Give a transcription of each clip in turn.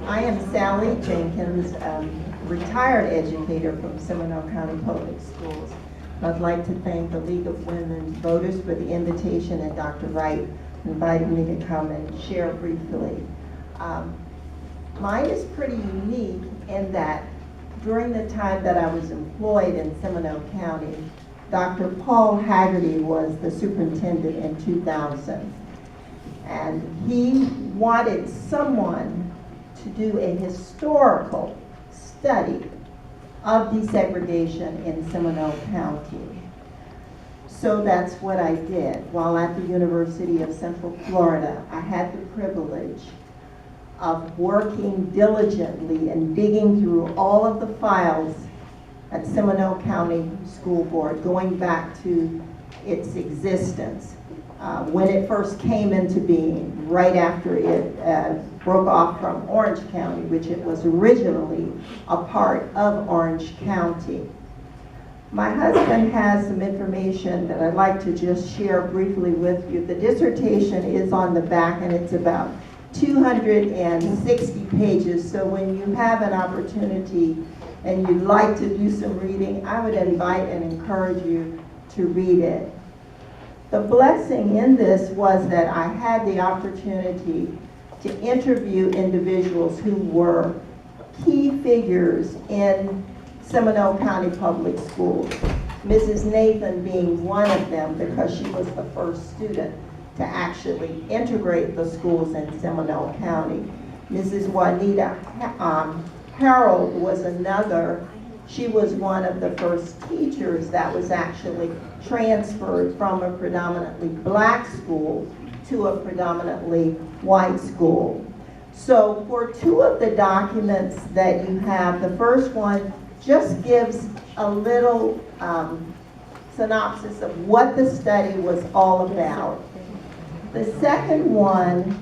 I am Sally Jenkins, retired educator from Seminole County Public Schools. I'd like to thank the League of Women Voters for the invitation and Dr. Wright inviting me to come and share briefly. Mine is pretty unique in that during the time that I was employed in Seminole County, Dr. Paul Haggerty was the superintendent in 2000. And he wanted someone to do a historical study of desegregation in Seminole County. So that's what I did. While at the University of Central Florida, I had the privilege of working diligently and digging through all of the files at Seminole County School Board, going back to its existence. When it first came into being, right after it broke off from Orange County, which it was originally a part of Orange County. My husband has some information that I'd like to just share briefly with you. The dissertation is on the back and it's about 260 pages, so when you have an opportunity and you'd like to do some reading, I would invite and encourage you to read it. The blessing in this was that I had the opportunity to interview individuals who were key figures in Seminole County Public Schools. Mrs. Nathan being one of them because she was the first student to actually integrate the schools in Seminole County. Mrs. Juanita Harold was another. She was one of the first teachers that was actually transferred from a predominantly black school to a predominantly white school. So for two of the documents that you have, the first one just gives a little synopsis of what the study was all about. The second one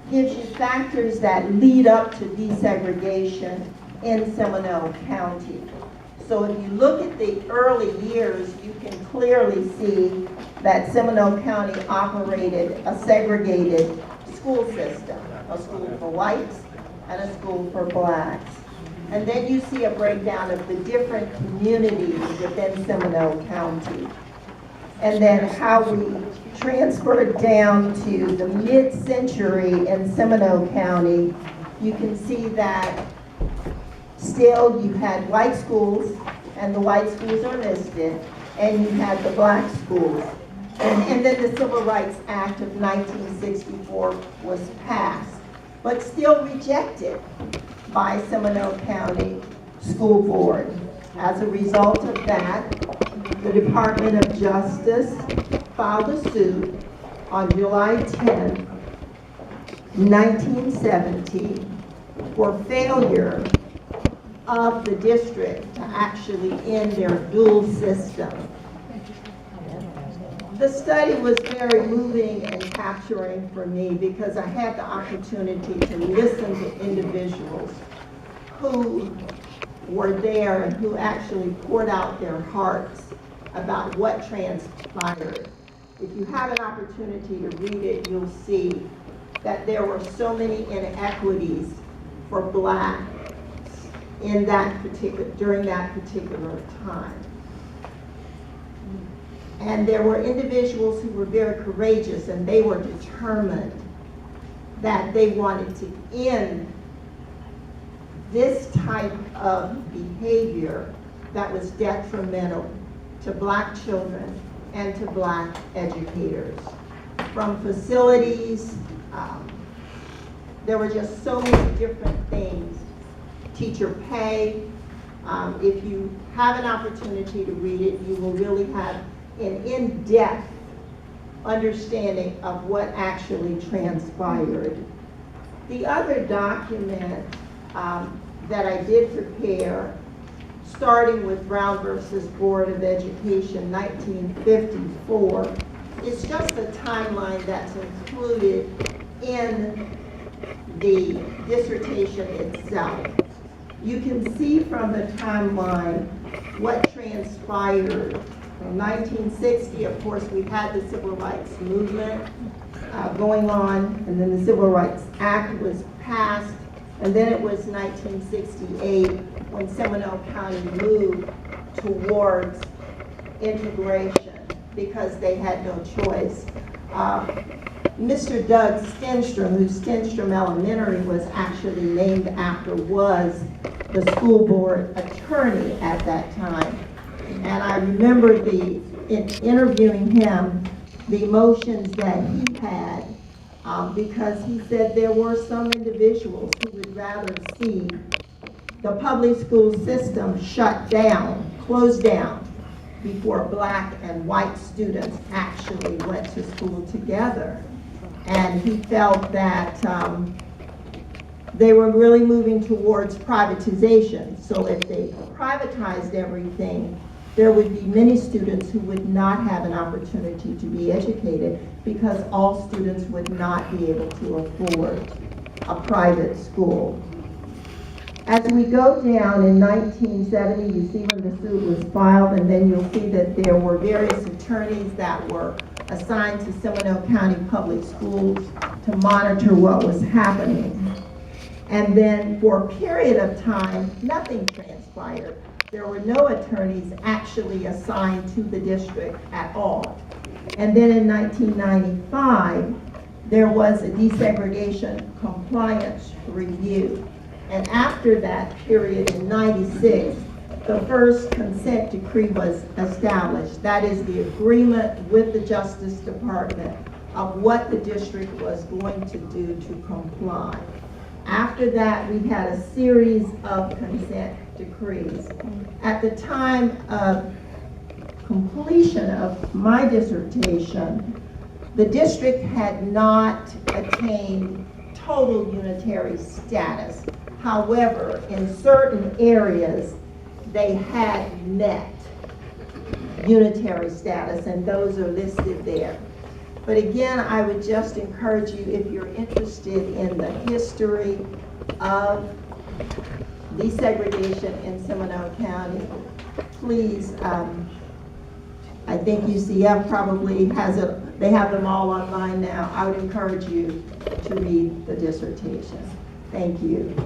gives you factors that lead up to desegregation in Seminole County. So if you look at the early years, you can clearly see that Seminole County operated a segregated school system, a school for whites and a school for blacks. And then you see a breakdown of the different communities within Seminole County. And then how we transferred down to the mid-century in Seminole County, you can see that still you had white schools, and the white schools are listed, and you had the black schools. And then the Civil Rights Act of 1964 was passed, but still rejected by Seminole County School Board. As a result of that, the Department of Justice filed a suit on July 10, 1970, for failure of the district to actually end their dual system. The study was very moving and capturing for me because I had the opportunity to listen to individuals who were there and who actually poured out their hearts about what transpired. If you have an opportunity to read it, you'll see that there were so many inequities for blacks in that during that particular time. And there were individuals who were very courageous, and they were determined that they wanted to end this type of behavior that was detrimental to black children and to black educators. From facilities, there were just so many different things. Teacher pay. If you have an opportunity to read it, you will really have an in-depth understanding of what actually transpired. The other document that I did prepare, starting with Brown versus Board of Education, 1954, is just a timeline that's included in the dissertation itself. You can see from the timeline what transpired. From 1960, of course, we had the Civil Rights Movement going on, and then the Civil Rights Act was passed. And then it was 1968 when Seminole County moved towards integration because they had no choice. Mr. Doug Stenstrom, whose Stenstrom Elementary was actually named after, was the school board attorney at that time. And I remember in interviewing him, the emotions that he had, because he said there were some individuals who would rather see the public school system shut down, closed down, before black and white students actually went to school together. And he felt that they were really moving towards privatization. So if they privatized everything, there would be many students who would not have an opportunity to be educated because all students would not be able to afford a private school. As we go down in 1970, you see when the suit was filed, and then you'll see that there were various attorneys that were assigned to Seminole County Public Schools to monitor what was happening. And then for a period of time, nothing transpired. There were no attorneys actually assigned to the district at all. And then in 1995, there was a desegregation compliance review. And after that period in 96, the first consent decree was established. That is the agreement with the Justice Department of what the district was going to do to comply. After that, we had a series of consent decrees. At the time of completion of my dissertation, the district had not attained total unitary status. However, in certain areas, they had met unitary status, and those are listed there. But again, I would just encourage you, if you're interested in the history of desegregation in Seminole County, please, I think UCF probably has it, they have them all online now. I would encourage you to read the dissertation. Thank you.